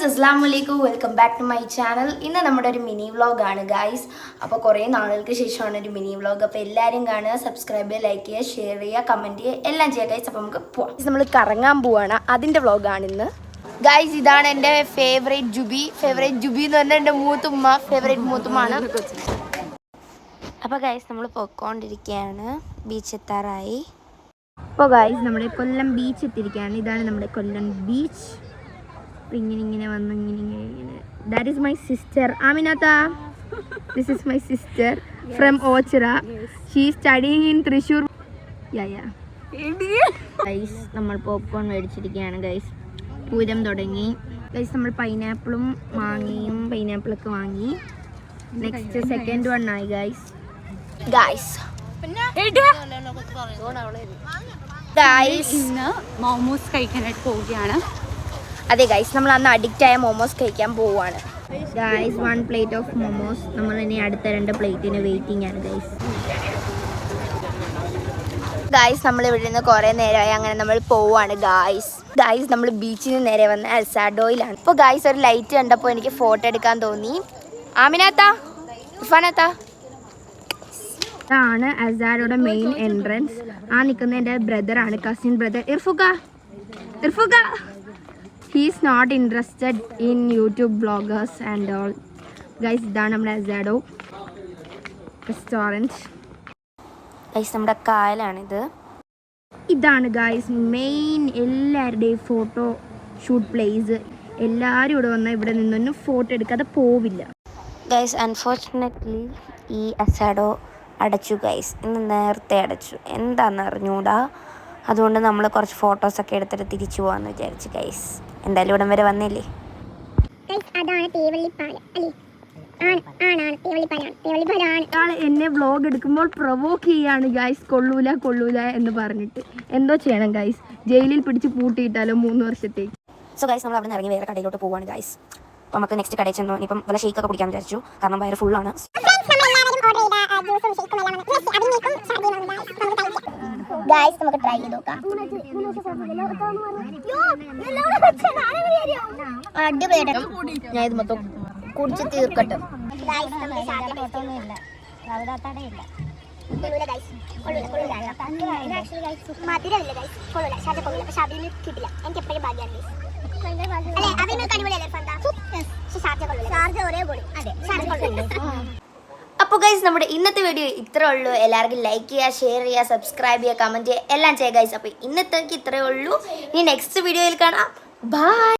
Assalamualaikum, welcome back to my channel. ഇന്ന് നമ്മുടെ ഒരു മിനി വ്ളോഗ് ആണ് ഗൈസ്. അപ്പോൾ കുറേ നാളുകൾക്ക് ശേഷമാണ് ഒരു മിനി വ്ളോഗ്. അപ്പോൾ എല്ലാവരും കാണുക, സബ്സ്ക്രൈബ് ചെയ്യുക, ലൈക്ക് ചെയ്യുക, ഷെയർ ചെയ്യുക, കമൻറ്റ് ചെയ്യുക, എല്ലാം ചെയ്യുക ഗൈസ്. അപ്പോൾ നമുക്ക് പോവാം. നമ്മൾ കറങ്ങാൻ പോവാണ്, അതിൻ്റെ വ്ളോഗാണ് ഇന്ന് ഗൈസ്. ഇതാണ് എൻ്റെ ഫേവറേറ്റ് ജുബി എന്ന് പറഞ്ഞാൽ എൻ്റെ മൂത്തുമ്മ, ഫേവറേറ്റ് മൂത്തുമ്മാണ്. അപ്പോൾ ഗൈസ് നമ്മൾ പോയിക്കൊണ്ടിരിക്കുകയാണ്, ബീച്ച് എത്താറായി. അപ്പോൾ ഗൈസ് നമ്മുടെ കൊല്ലം ബീച്ച് എത്തിയിരിക്കുകയാണ്. ഇതാണ് നമ്മുടെ കൊല്ലം ബീച്ച്. ഇങ്ങനെ വന്ന് ഇങ്ങനെ that is my sister Aminatha. This is my sister from Ochira. She studying in Thrissur. Guys നമ്മൾ പോപ്കോൺ മേടിച്ചിരിക്കുകയാണ് ഗൈസ്. പൂരം തുടങ്ങി ഗൈസ്. നമ്മൾ പൈനാപ്പിളും മാങ്ങയും പൈനാപ്പിളൊക്കെ വാങ്ങി. നെക്സ്റ്റ് സെക്കൻഡ് വൺ ആയി ഗൈസ്. ഇന്ന് മോമോസ് കഴിക്കാനായിട്ട് പോവുകയാണ്. അതെ ഗൈസ്, നമ്മൾ അന്ന് അഡിക്റ്റ് ആയ മോമോസ് കഴിക്കാൻ പോവുകയാണ് ഗൈസ്. 1 plate of momos. നമ്മൾ ഇനി അടുത്ത 2 പ്ലേറ്റിന് വെയിറ്റിംഗ് ആണ് ഗൈസ്. നമ്മൾ ഇവിടെ നിന്ന് കുറേ നേരമായി, അങ്ങനെ നമ്മൾ പോവുകയാണ് ഗൈസ്. നമ്മൾ ബീച്ചിന് നേരെ വന്ന അൽസാഡോയിലാണ്. ഇപ്പോൾ ഗൈസ് ഒരു ലൈറ്റ് കണ്ടപ്പോൾ എനിക്ക് ഫോട്ടോ എടുക്കാൻ തോന്നി. ആമിനാത്ത, ഇർഫാനാത്ത. ഇതാണ് അൽസാഡോയുടെ മെയിൻ എൻട്രൻസ്. ആ നിൽക്കുന്ന എൻ്റെ ബ്രദറാണ്, cousin brother Irfuka. He is not interested in YouTube bloggers and all. Guys, ഇതാണ് നമ്മുടെ അസാഡോ റെസ്റ്റോറൻറ്റ്. ഗൈസ് നമ്മുടെ കായലാണിത്. ഇതാണ് ഗൈസ് മെയിൻ എല്ലാവരുടെയും ഫോട്ടോ ഷൂട്ട് പ്ലേസ്. എല്ലാവരും ഇവിടെ വന്നാൽ ഇവിടെ നിന്നൊന്നും ഫോട്ടോ എടുക്കാതെ പോവില്ല ഗൈസ്. അൺഫോർച്ചുനേറ്റ്ലി ഈ അസാഡോ അടച്ചു ഗൈസ്. ഇന്ന് നേരത്തെ അടച്ചു, എന്താണെന്ന് അറിഞ്ഞൂടാ. അതുകൊണ്ട് നമ്മൾ കുറച്ച് ഫോട്ടോസൊക്കെ എടുത്തിട്ട് തിരിച്ചു പോകാമെന്ന് വിചാരിച്ചു ഗൈസ്. എന്തായാലും ഇവിടം വരെ വന്നില്ലേ. എന്നെ വ്ളോഗ് എടുക്കുമ്പോൾ പ്രൊവോക്ക് ചെയ്യാണ് ഗൈസ്. കൊള്ളൂല എന്ന് പറഞ്ഞിട്ട് എന്തോ ചെയ്യണം ഗൈസ്. ജയിലിൽ പിടിച്ച് പൂട്ടിയിട്ടാലോ 3 വർഷത്തേക്ക്. സോ ഗൈസ് നമ്മൾ അവിടെ നിന്ന് ഇറങ്ങി വേറെ കടയിലോട്ട് പോവാണ് ഗൈസ്. അപ്പോൾ നമുക്ക് നെക്സ്റ്റ് കടയിൽ ചെന്നു ഇപ്പം വല്ല ഷേക്കൊക്കെ കുടിക്കാൻ വിചാരിച്ചു, കാരണം വയറ് ഫുള്ളാണ്. ഗൈസ് നമുക്ക് ട്രൈ ചെയ്ത് നോക്കാം. അടിപൊളിയായിട്ട് ഞാൻ ഇത് മൊത്തം കുടിച്ച് തീർക്കട്ടെ. അപ്പോൾ ഗൈസ് നമ്മുടെ ഇന്നത്തെ വീഡിയോ ഇത്രേ ഉള്ളൂ. എല്ലാവർക്കും ലൈക്ക് ചെയ്യുക, ഷെയർ ചെയ്യുക, സബ്സ്ക്രൈബ് ചെയ്യുക, കമൻറ്റ് ചെയ്യുക, എല്ലാം ചെയ്യുക ഗൈസ്. അപ്പോൾ ഇന്നത്തേക്ക് ഇത്രയേ ഉള്ളൂ. ഇനി നെക്സ്റ്റ് വീഡിയോയിൽ കാണാം. ബൈ.